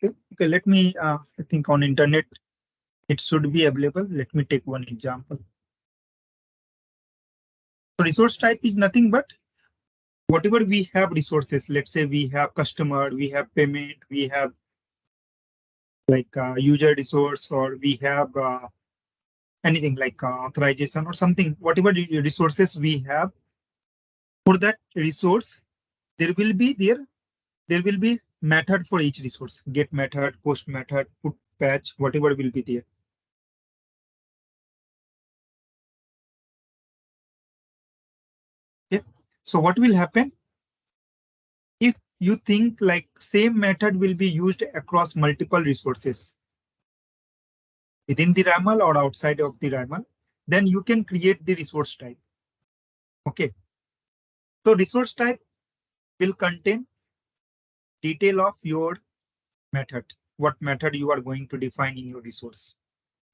Okay, let me, I think on internet, it should be available. Let me take one example. So resource type is nothing but whatever we have resources. Let's say we have customer, we have payment, we have like user resource, or we have anything like authorization or something, whatever resources we have. For that resource, there will be there will be method for each resource, get method, post method, put patch, whatever will be there. Okay. So what will happen if you think like same method will be used across multiple resources within the Raml or outside of the Raml, then you can create the resource type. Okay. So resource type will contain detail of your method, what method you are going to define in your resource,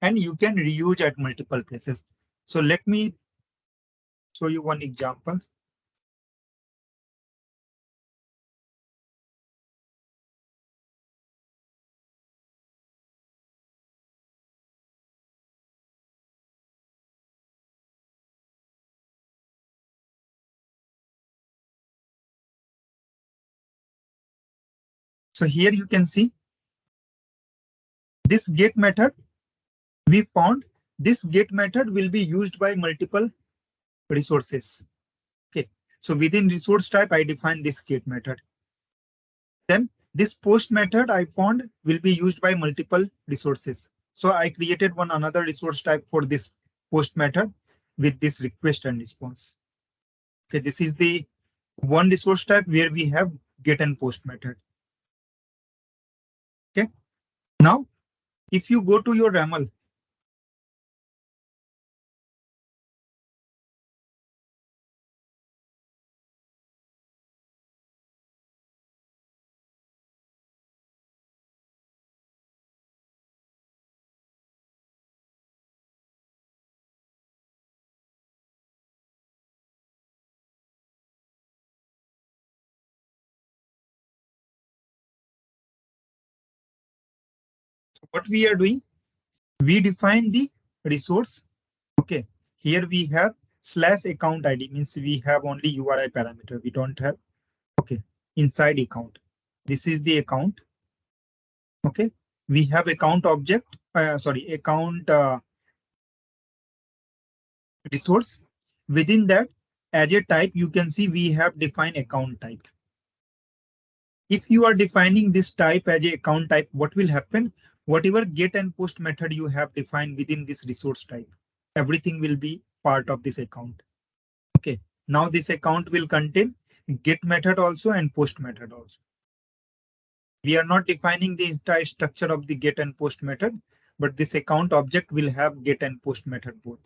and you can reuse at multiple places. So let me show you one example. So here you can see this get method. We found this get method will be used by multiple resources. Okay, so within resource type, I define this get method. Then this post method I found will be used by multiple resources. So I created one another resource type for this post method with this request and response. Okay, this is the one resource type where we have get and post method. Okay, now if you go to your Raml, what we are doing, we define the resource. Okay, here we have slash account ID, means we have only URI parameter. We don't have, okay, inside account. This is the account. Okay, we have account object, sorry, account resource. Within that, as a type, you can see we have defined account type. If you are defining this type as a account type, what will happen? Whatever get and post method you have defined within this resource type, everything will be part of this account. Okay, now this account will contain get method also and post method also. We are not defining the entire structure of the get and post method, but this account object will have get and post method both.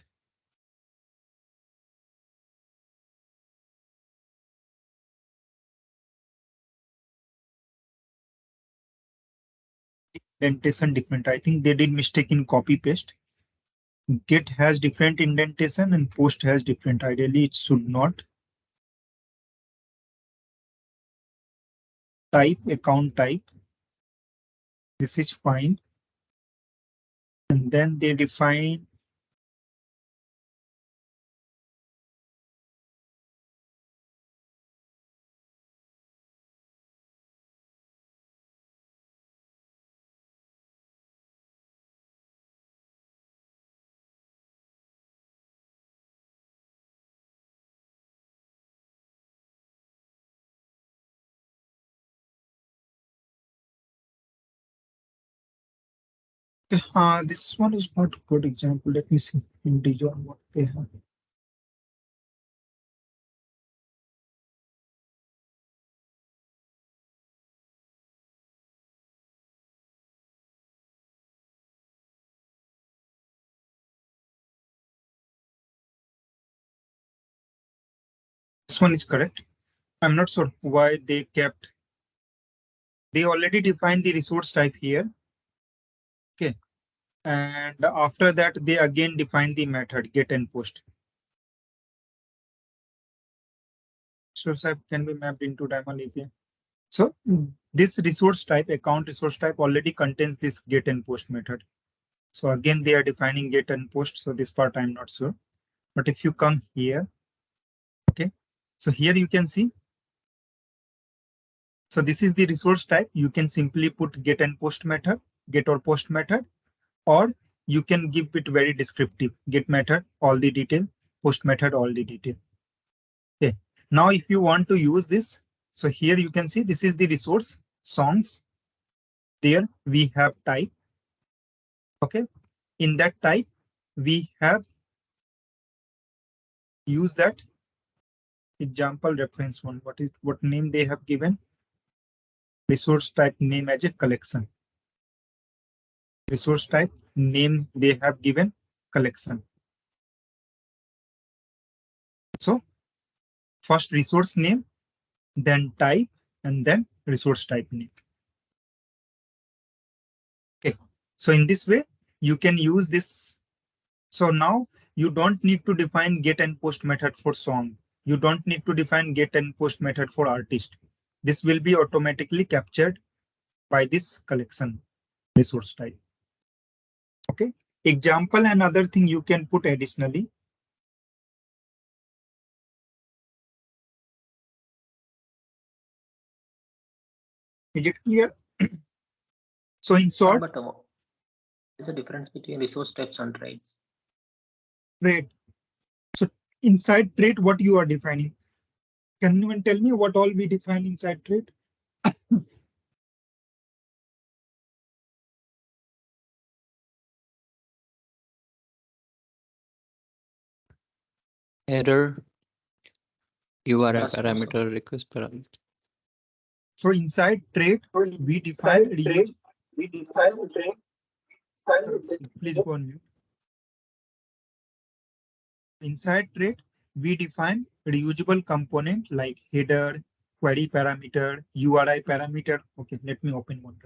Indentation different. I think they did mistake in copy paste. Get has different indentation and post has different. Ideally, it should not. Type, account type. This is fine. And then they define this one is not a good example. Let me see in Dijon what they have. This one is correct. I'm not sure why they kept. They already defined the resource type here. Okay. And after that, they again define the method get and post. Resource type can be mapped into Raml API. So this resource type, account resource type, already contains this get and post method. So again, they are defining get and post. So this part I'm not sure. But if you come here, okay, so here you can see. So this is the resource type. You can simply put get and post method, get or post method, or you can give it very descriptive, get method, all the detail, post method, all the detail. Okay. Now, if you want to use this, so here you can see this is the resource songs. There we have type. Okay. In that type, we have used that example reference one. What name they have given? Resource type name as a collection. Resource type name they have given collection. So first resource name, then type, and then resource type name. Okay. So in this way, you can use this. So now you don't need to define get and post method for song. You don't need to define get and post method for artist. This will be automatically captured by this collection resource type. Okay. Example and other thing you can put additionally. Is it clear? So in short, but what is the difference between resource types and traits? trait. So inside trait, what you are defining? Can anyone tell me what all we define inside trait? Error, URI Response parameter, request parameter. So inside trait, we define reuse. Please go on mute. Inside trait, we define reusable component like header, query parameter, URI parameter. Okay, let me open one.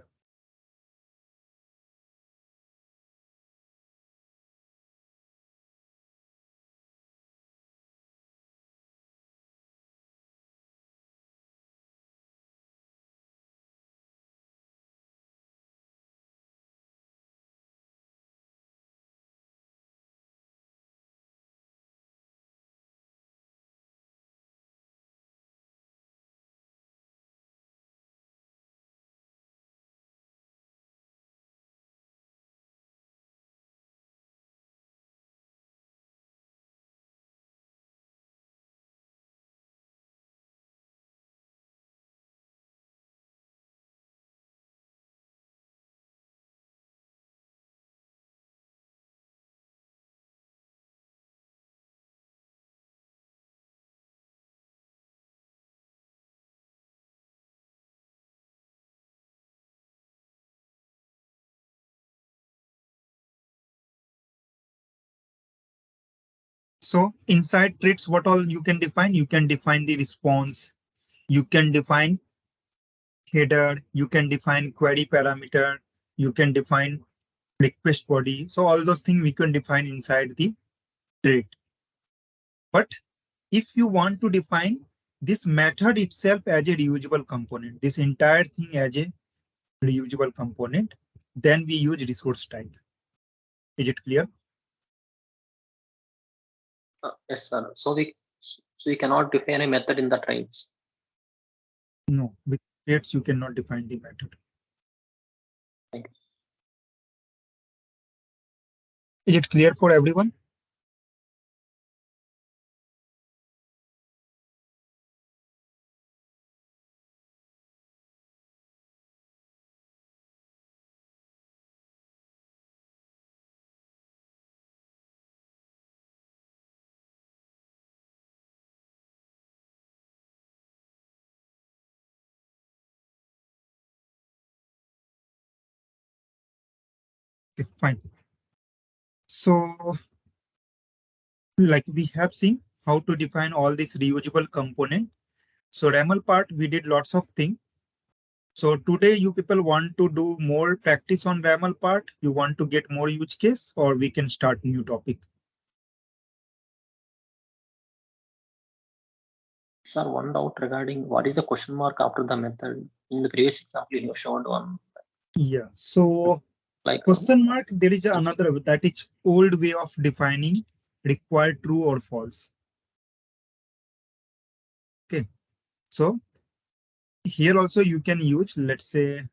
So inside traits, what all you can define? You can define the response. You can define header. You can define query parameter. You can define request body. So all those things we can define inside the trait. But if you want to define this method itself as a reusable component, this entire thing as a reusable component, then we use resource type. Is it clear? Yes, sir. So we cannot define a method in the traits. No, with traits you cannot define the method. Thank you. Is it clear for everyone? Okay, fine. So like we have seen how to define all these reusable component. So Raml part, we did lots of things. So today you people want to do more practice on Raml part, you want to get more use case, or we can start new topic. Sir, one doubt regarding what is the question mark after the method in the previous example you showed one Yeah. So like question mark, there is another that is old way of defining required true or false. Okay. So here also you can use, let's say,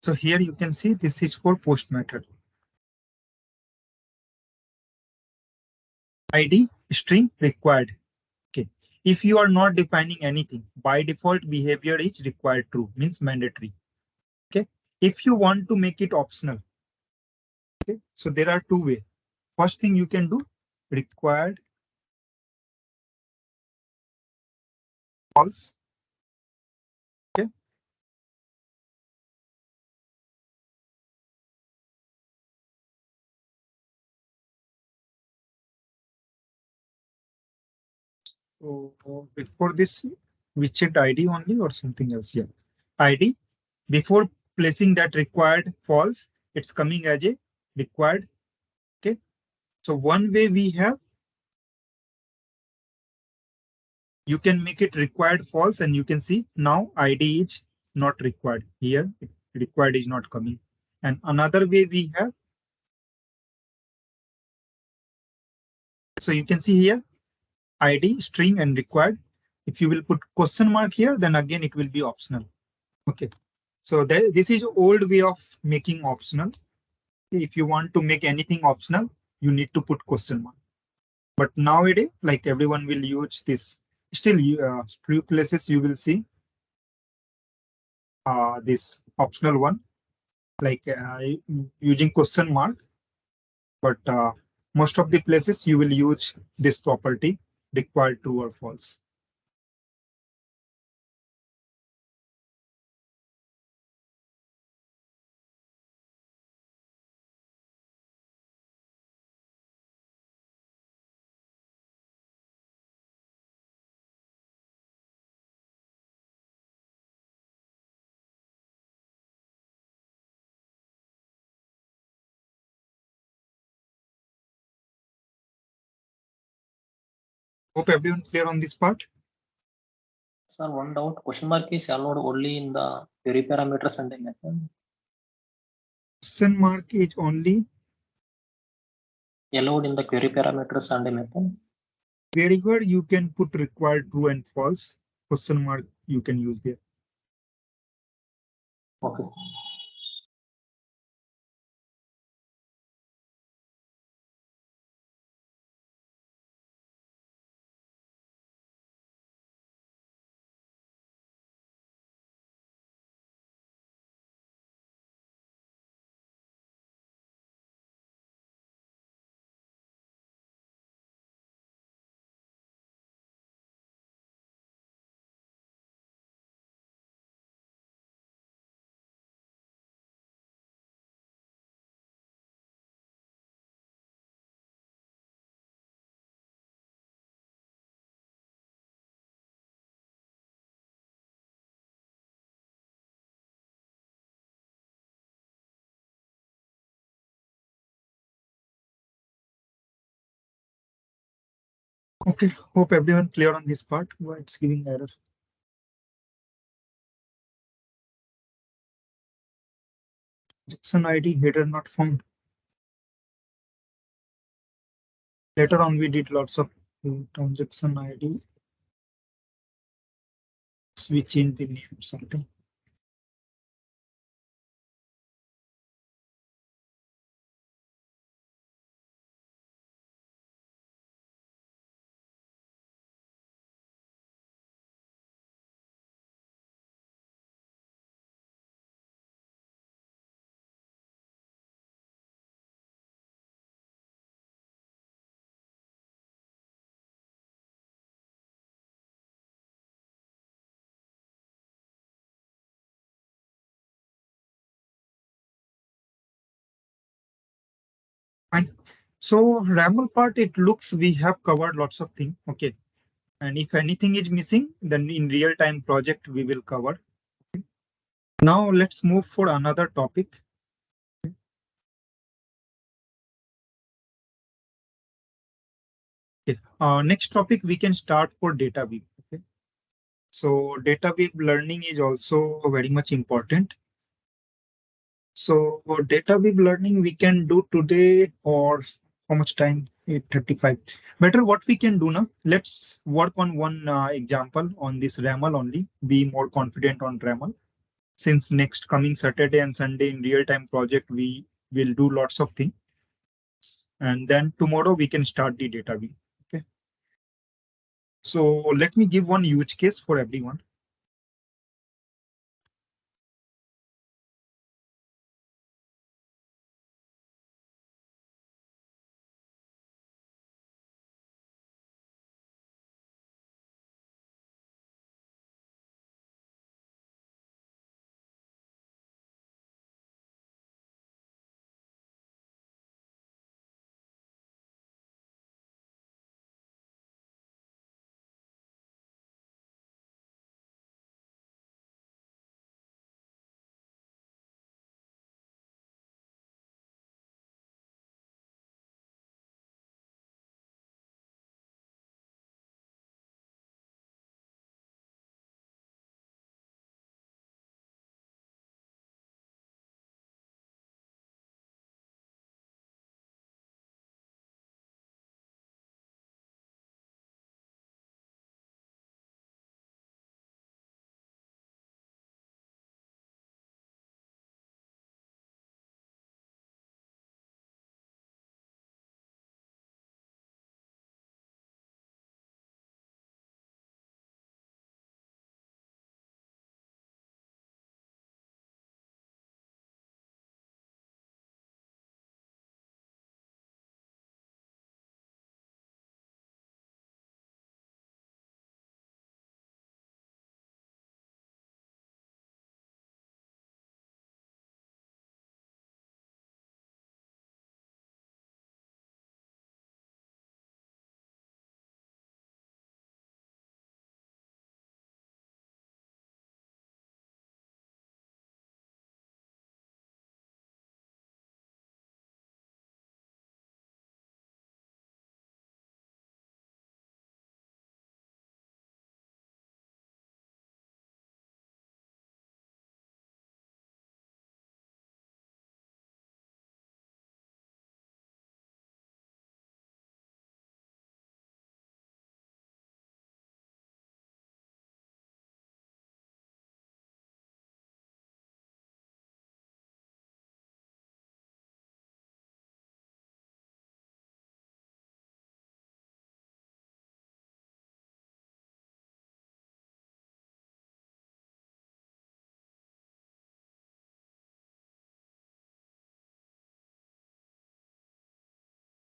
so here you can see this is for post method. ID string required. Okay. If you are not defining anything, by default behavior is required true, means mandatory. Okay. If you want to make it optional, okay, so there are two ways. First thing you can do, required false. Okay. So before this, we checked ID only or something else. Yeah. ID. Before placing that required false, it's coming as a required. Okay. So one way we have, you can make it required false and you can see now ID is not required. Here, required is not coming. And another way we have, so you can see here, ID, string and required. If you will put question mark here, then again it will be optional. Okay. So this is old way of making optional. If you want to make anything optional, you need to put question mark. But nowadays, like everyone will use this. Still, few places you will see this optional one, like using question mark. But most of the places you will use this property required true or false. Hope everyone clear on this part. sir one doubt question mark is allowed only in the query parameters and the method Question mark is only allowed in the query parameters and the method. wherever you can put required true and false, question mark you can use there. Okay. Okay, hope everyone clear on this part. Why it's giving error. Transaction ID header not found. Later on, we did lots of transaction ID. We changed the name something. So Raml part, it looks we have covered lots of things. Okay. And if anything is missing, then in real time project we will cover. Now let's move for another topic. Okay. Next topic we can start for data weave. Okay. So data weave learning is also very much important. So for data weave learning we can do today, or how much time? 8:35. Better what we can do now. Let's work on one example on this Raml only. Be more confident on Raml. Since next coming Saturday and Sunday in real time project, we will do lots of things. And then tomorrow we can start the data view. Okay. So let me give one use case for everyone.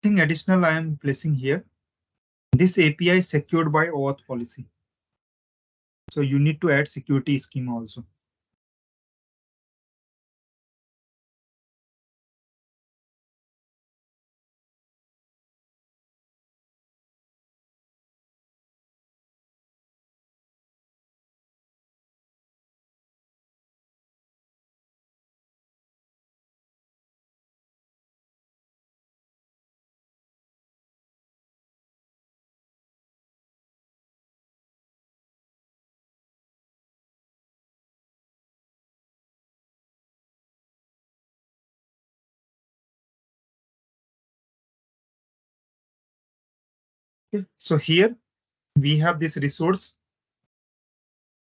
Thing additional I am placing here. This API is secured by OAuth policy. So you need to add security schema also. Okay. So here we have this resource.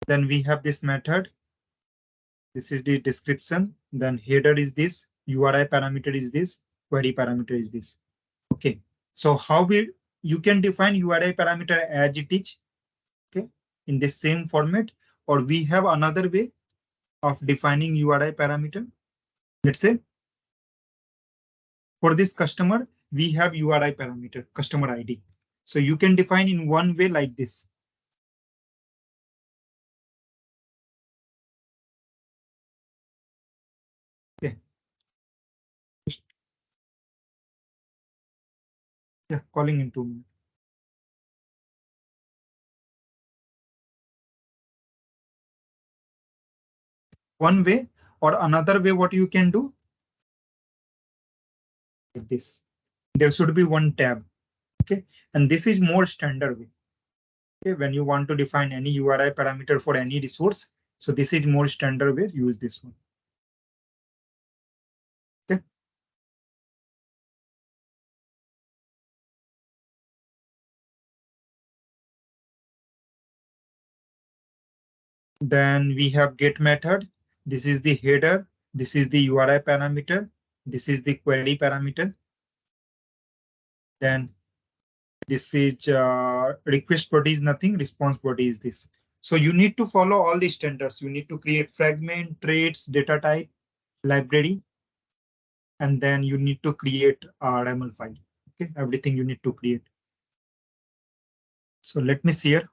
Then we have this method. This is the description. Then header is this. URI parameter is this. Query parameter is this. Okay. So how you can define URI parameter as it is. Okay. In the same format, or we have another way of defining URI parameter. Let's say for this customer, we have URI parameter, customer ID. So you can define in one way like this. Okay. Yeah, calling in 2 minutes. One way or another way, what you can do like this. There should be one tab. Okay, and this is more standard way. Okay, when you want to define any URI parameter for any resource, so this is more standard way. Use this one. Okay. Then we have get method. This is the header. This is the URI parameter. This is the query parameter. Then this is request body is nothing. Response body is this. So you need to follow all the standards. You need to create fragment, traits, data type, library, and then you need to create a Raml file. Okay, everything you need to create. So let me share.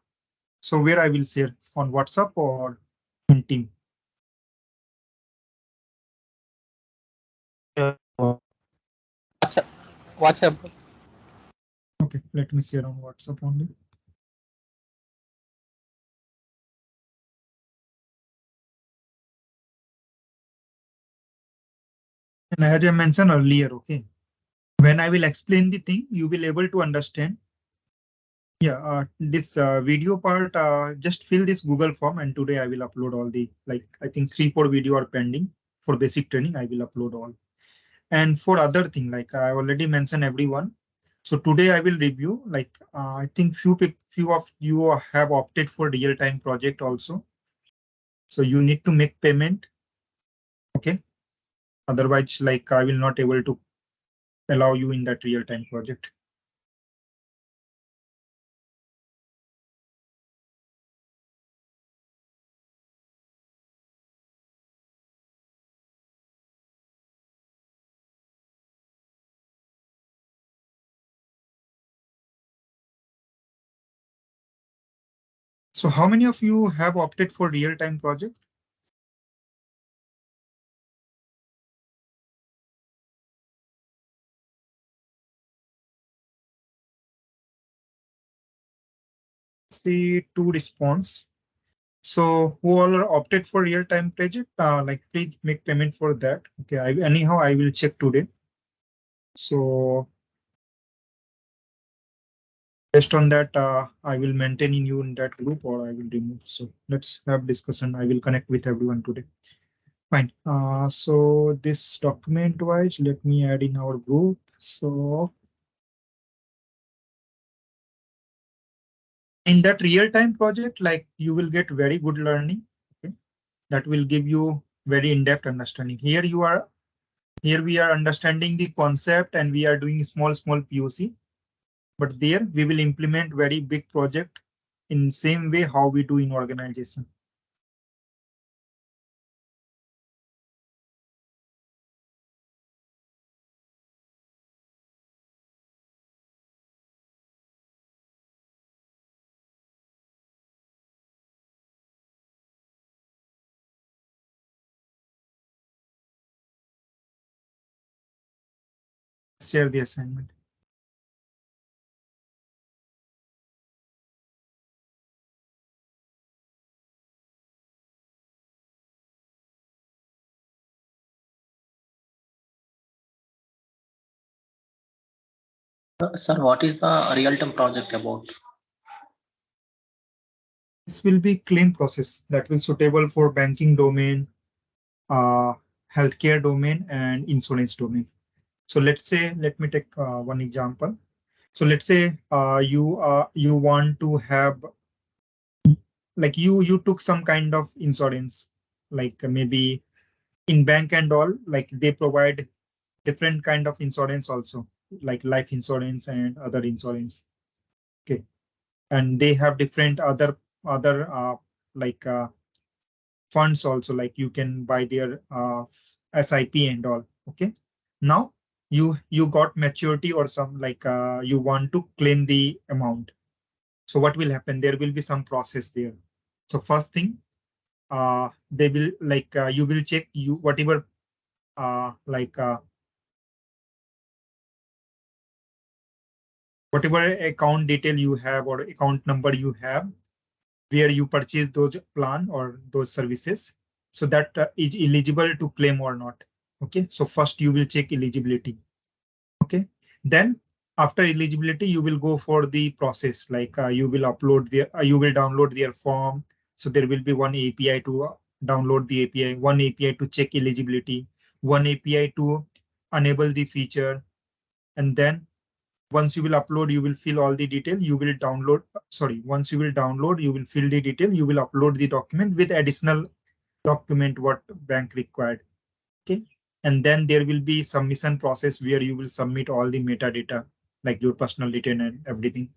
So where I will share on WhatsApp or in Team. WhatsApp. WhatsApp. Okay, let me share on WhatsApp only. And as I mentioned earlier, okay, when I will explain the thing, you will able to understand. Yeah, this video part, just fill this Google form, and today I will upload all the, like, I think 3, 4 video are pending for basic training. I will upload all. And for other thing, like I already mentioned everyone. So today I will review, like, I think few of you have opted for real-time project also. So you need to make payment. Okay. Otherwise, like, I will not able to allow you in that real-time project. So how many of you have opted for real-time project? See two response. So who all are opted for real-time project? Like, please make payment for that. Okay, anyhow, I will check today. So based on that, I will maintain you in that group or I will remove. So let's have discussion. I will connect with everyone today. Fine. So this document wise, let me add in our group. So in that real-time project, like, you will get very good learning. Okay, that will give you very in-depth understanding. Here we are understanding the concept and we are doing small POC. But there we will implement very big project in same way how we do in organization. Share the assignment. Sir, what is the real-time project about? This will be claim process that will suitable for banking domain, uh, healthcare domain, and insurance domain. So let's say, let me take one example. So let's say you want to have, like, you took some kind of insurance, like maybe in bank and all, like they provide different kind of insurance also, like life insurance and other insurance. Okay, and they have different other like funds also, like you can buy their SIP and all. Okay, now you got maturity or some, like you want to claim the amount. So what will happen? There will be some process there. So first thing, they will, like, you will check you whatever like whatever account detail you have or account number you have, where you purchase those plan or those services, so that is eligible to claim or not. Okay, so first you will check eligibility. Okay, then after eligibility, you will go for the process, like you will upload you will download their form. So there will be one API to download the API, one API to check eligibility, one API to enable the feature. And then once you will upload, you will fill all the detail, you will download, sorry, once you will download, you will fill the detail, you will upload the document with additional document what bank required. Okay, and then there will be submission process where you will submit all the metadata, like your personal detail and everything.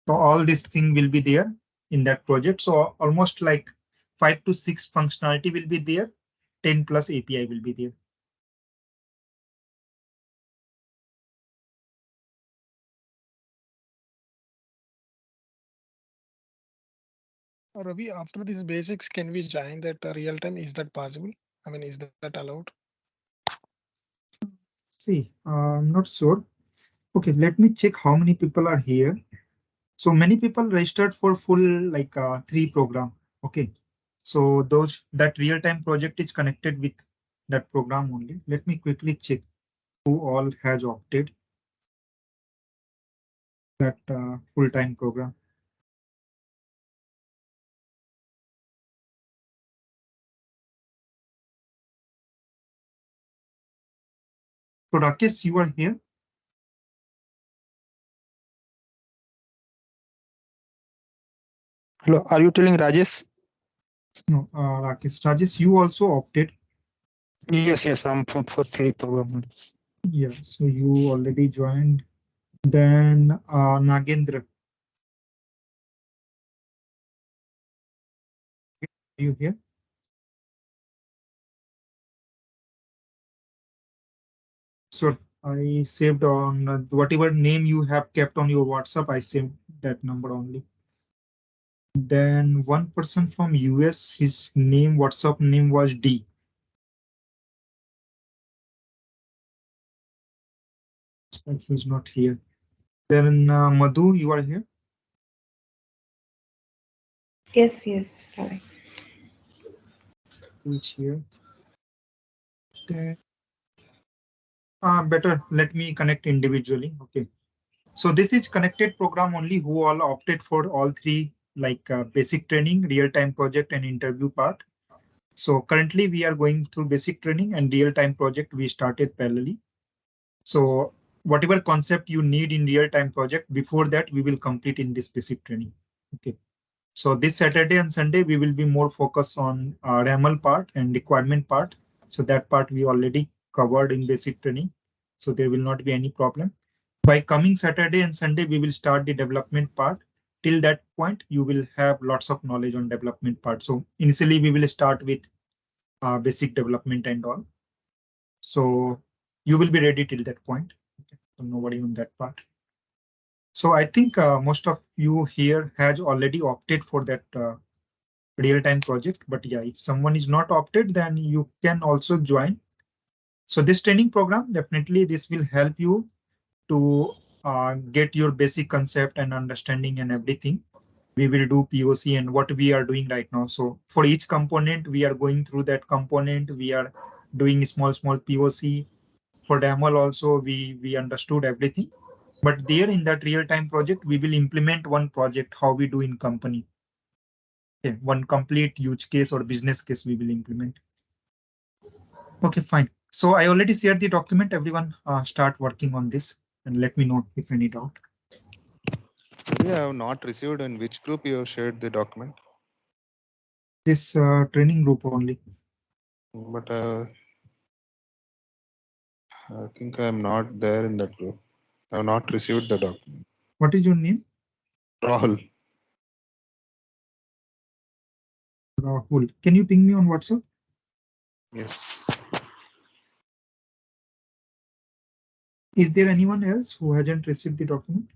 So all this thing will be there in that project. So almost like 5 to 6 functionality will be there, 10 plus API will be there. Ravi, after these basics, can we join that real time? Is that possible? I mean, is that allowed? See, I'm not sure. Okay, let me check how many people are here. So many people registered for full like 3 program. Okay, so that real-time project is connected with that program only. Let me quickly check who all has opted that full-time program. So Rakesh, you are here. Hello, are you telling Rajesh? No, Rajesh, you also opted. Yes, I'm for 3 program. Yeah, so you already joined. Then Nagendra, are you here? So I saved on whatever name you have kept on your WhatsApp, I saved that number only. Then one person from US, his name, WhatsApp name was D. Like he's not here. Then Madhu, you are here. Yes, correct. Which here? Then, better let me connect individually. Okay. So this is connected program only who all opted for all 3, like basic training, real-time project, and interview part. So currently we are going through basic training and real-time project we started parallelly. So whatever concept you need in real-time project, before that we will complete in this basic training. Okay. So this Saturday and Sunday, we will be more focused on Raml part and requirement part. So that part we already covered in basic training. So there will not be any problem. By coming Saturday and Sunday, we will start the development part. Till that point, you will have lots of knowledge on development part. So initially, we will start with basic development and all. So you will be ready till that point. Okay. So nobody on that part. So I think most of you here has already opted for that real-time project. But yeah, if someone is not opted, then you can also join. So this training program, definitely this will help you to get your basic concept and understanding and everything. We will do POC and what we are doing right now. So for each component, we are going through that component. We are doing small POC. For Raml also, we understood everything. But there in that real-time project, we will implement one project, how we do in company. Okay, one complete use case or business case we will implement. Okay, fine. So I already shared the document. Everyone start working on this and let me know if any doubt. We have not received in which group you have shared the document. This training group only. But I think I am not there in that group. I have not received the document. What is your name? Rahul. Rahul. Can you ping me on WhatsApp? Yes. Is there anyone else who hasn't received the document?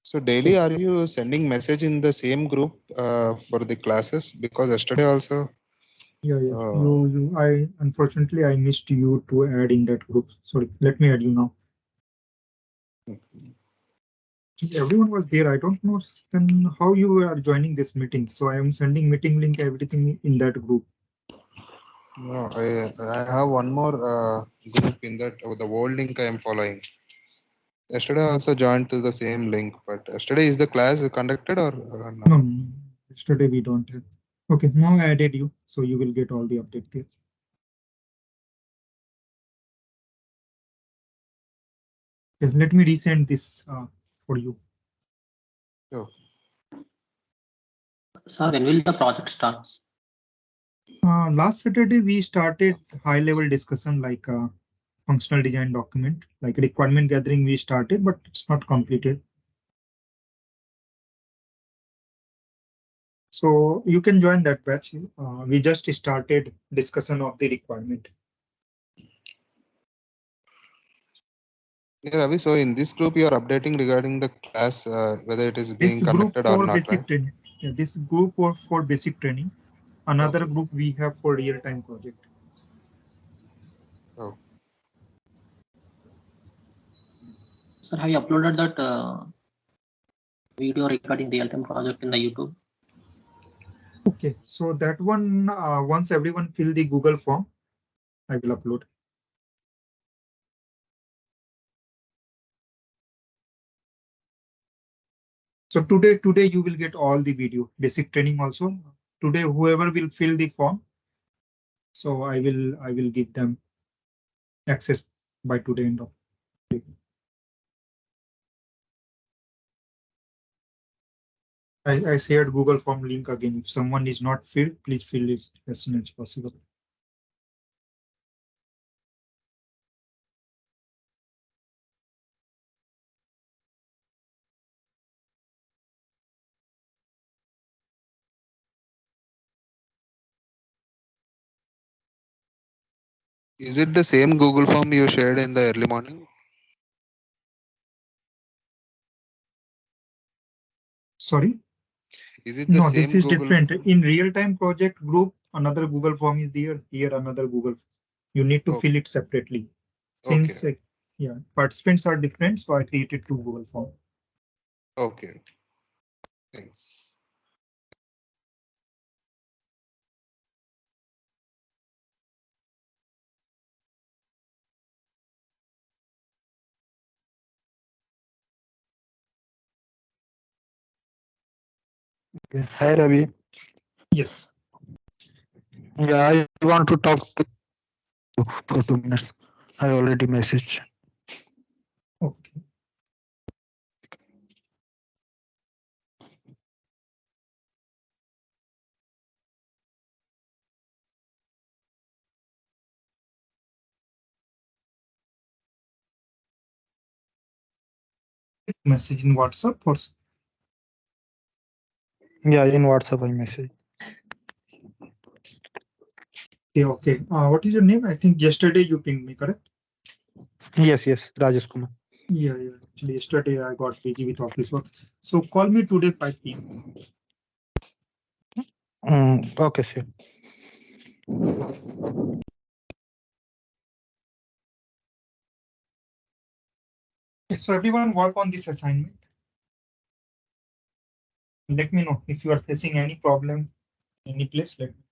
So daily, are you sending message in the same group for the classes? Because yesterday also. Yeah, yeah. Uh, I unfortunately I missed you to add in that group. Sorry, let me add you now. Everyone was there. I don't know then how you are joining this meeting. So I am sending meeting link, everything in that group. No, I have one more group in that the old link I am following. Yesterday I also joined to the same link, but yesterday is the class conducted or no? No, no, yesterday we don't have. Okay, now I added you, so you will get all the update there. Okay, let me resend this for you. Sure. Sir, when will the project start? Last Saturday we started high-level discussion like functional design document, like requirement gathering we started, but it's not completed. So you can join that batch. We just started discussion of the requirement. Yeah, Ravi, so in this group you are updating regarding the class, whether it is being This group conducted or for not, right? basic training. Yeah, this group for basic training. Another Okay. group we have for real-time project. Oh. Sir, have you uploaded that video regarding real-time project in the YouTube? Okay, so that one, once everyone fill the Google form, I will upload. So today you will get all the video, basic training also. Today, whoever will fill the form, so I will give them access by today end of day. I shared Google form link again. If someone is not filled, please fill it as soon as possible. Is it the same Google form you shared in the early morning? Sorry? Is it the No, this same is Google? different. In real-time project group, another Google form is there. Here, another Google. You need to Oh, fill it separately. okay. Since yeah, participants are different, so I created two Google form. Okay. Thanks. Okay. Hi Ravi. Yes. Yeah, I want to talk to you for 2 minutes. I already messaged. Okay. Message in WhatsApp or Yeah, in WhatsApp I messaged. okay, okay. What is your name? I think yesterday you pinged me, correct? Yes, Rajesh Kumar. Yeah, yeah. Actually, yesterday I got busy with office work. So call me today 5 p.m. Okay, sir. So everyone work on this assignment. Let me know if you are facing any problem, any place. Let me